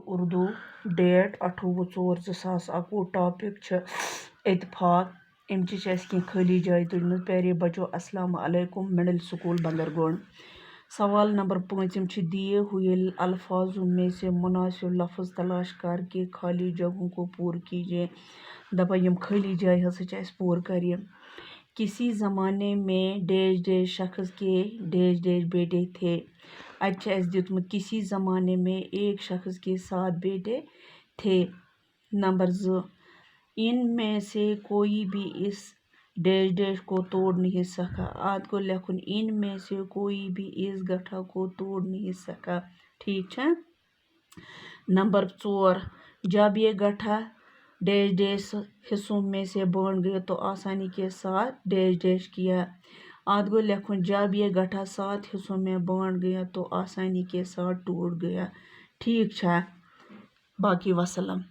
Urdu. Date 28/4/2021। Topic इत्तेफाक। अमचि खाली जाय तुजमत। प्यारे बच्चों अस्सलाम वालेकुम। Middle school Bandargod. सवाल नंबर 5 दिए हुए अल्फाजों में से मुनासिब लफ्ज़ तलाश करके खाली जगहों को पूरा कीजिए। दपा यम खाली जाय हसा पूर कर। किसी ज़माने में डैश डैश शख्स के डैश डैश बेटे थे। अच्छा दितमुत किसी ज़माने में एक शख्स के 7 बेटे थे। नंबर 2 इनमें से कोई भी इस डैश डैश को तोड़ नहीं सका। आद को लिखुन इनमें से कोई भी इस गठा को तोड़ नहीं सका। ठीक है। नंबर 4 जब ये गठा डैश डैश हिस्सों में से बंट गया तो आसानी के साथ डैश डैश किया। आद को लिखुन जब ये गठा 7 हिस्सों में बंट गया तो आसानी के साथ टूट गया। ठीक है। बाकी वसलम।